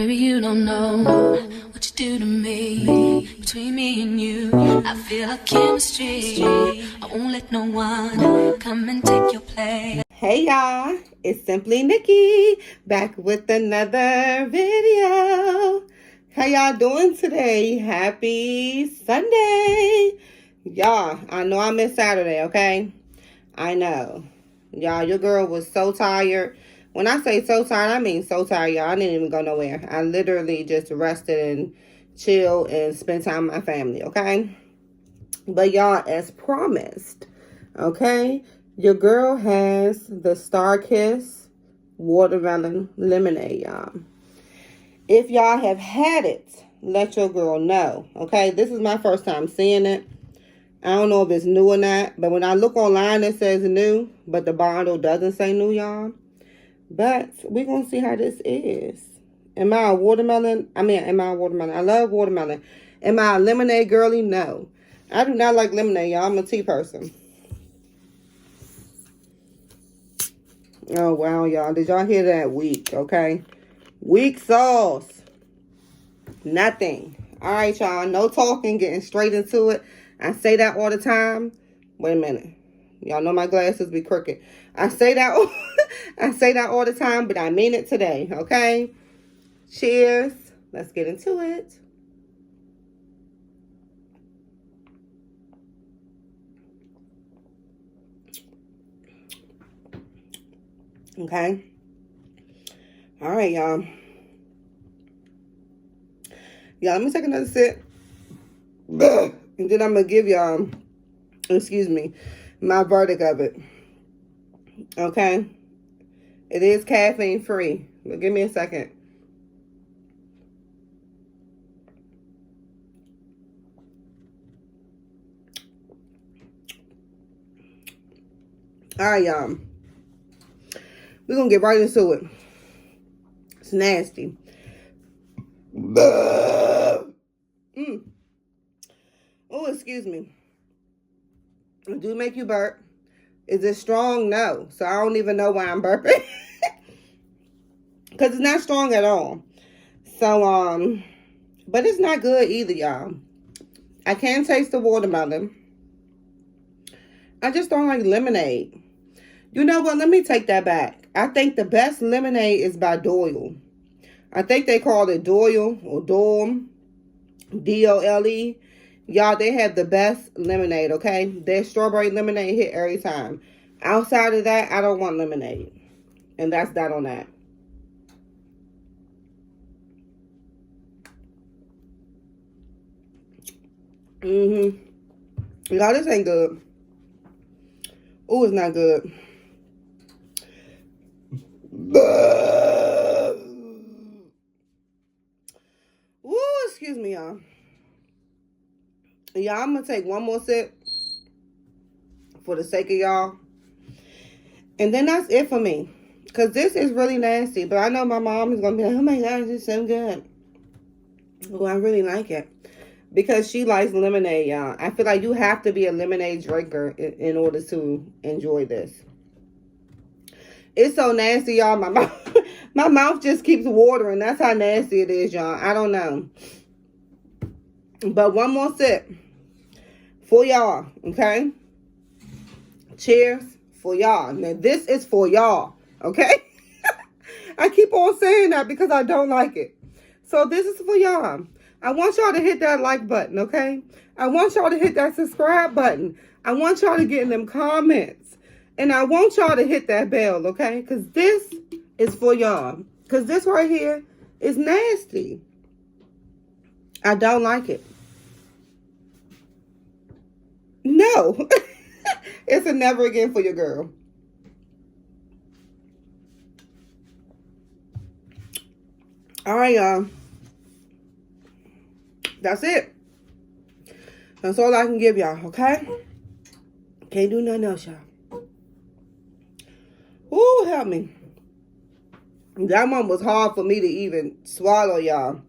Baby, you don't know what you do to me. Between me and you, I feel a chemistry. I won't let no one come and take your place. Hey y'all, it's Simply Nikki back with another video. How y'all doing today? Happy Sunday. Y'all, I know I missed Saturday, okay? I know. Y'all, your girl was so tired. When I say so tired, I mean so tired, y'all. I didn't even go nowhere. I literally just rested and chilled and spent time with my family, okay? But y'all, as promised, okay, your girl has the Sunkist watermelon lemonade, y'all. If y'all have had it, let your girl know, okay? This is my first time seeing it. I don't know if it's new or not, but when I look online, it says new, but the bottle doesn't say new, y'all. But we're going to see how this is. Am I a watermelon? Am I a watermelon? I love watermelon. Am I a lemonade girly? No. I do not like lemonade, y'all. I'm a tea person. Oh, wow, y'all. Did y'all hear that? Weak, okay? Weak sauce. Nothing. All right, y'all. No talking, getting straight into it. I say that all the time. Wait a minute. Y'all know my glasses be crooked. I say that all the time, but I mean it today, okay? Cheers. Let's get into it. Okay. All right, y'all. Y'all, let me take another sip. And then I'm going to give y'all, excuse me, my verdict of it. Okay? It is caffeine free. But give me a second. All right, y'all. We're going to get right into it. It's nasty. Oh, excuse me. It do make you burp. Is it strong? No. So I don't even know why I'm burping. Because it's not strong at all. So, but it's not good either, y'all. I can taste the watermelon. I just don't like lemonade. You know what? Let me take that back. I think the best lemonade is by Doyle. I think they call it Doyle or Dole. D-O-L-E. Y'all, they have the best lemonade, okay? Their strawberry lemonade hit every time. Outside of that, I don't want lemonade. And that's that on that. Y'all, this ain't good. Oh, it's not good. Woo, excuse me, y'all. Y'all, I'm going to take one more sip for the sake of y'all. And then that's it for me. Because this is really nasty. But I know my mom is going to be like, oh my gosh, it's so good. Oh, I really like it. Because she likes lemonade, y'all. I feel like you have to be a lemonade drinker in order to enjoy this. It's so nasty, y'all. My mouth just keeps watering. That's how nasty it is, y'all. I don't know. But one more sip for y'all, okay? Cheers for y'all. Now, this is for y'all, okay? I keep on saying that because I don't like it. So this is for y'all. I want y'all to hit that like button, okay? I want y'all to hit that subscribe button. I want y'all to get in them comments. And I want y'all to hit that bell, okay? Because this is for y'all. Because this right here is nasty. I don't like it. No. It's a never again for your girl. All right, y'all. That's it. That's all I can give y'all, okay? Can't do nothing else, y'all. Ooh, help me. That one was hard for me to even swallow, y'all.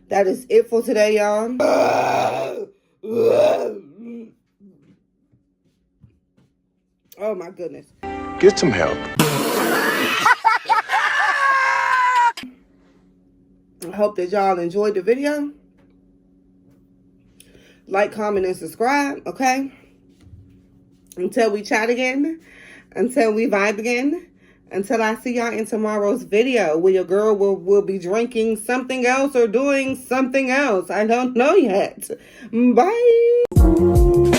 That is it for today, y'all. Oh, my goodness. Get some help. I hope that y'all enjoyed the video. Like, comment, and subscribe, okay? Until we chat again. Until we vibe again. Until I see y'all in tomorrow's video where your girl will be drinking something else or doing something else. I don't know yet. Bye.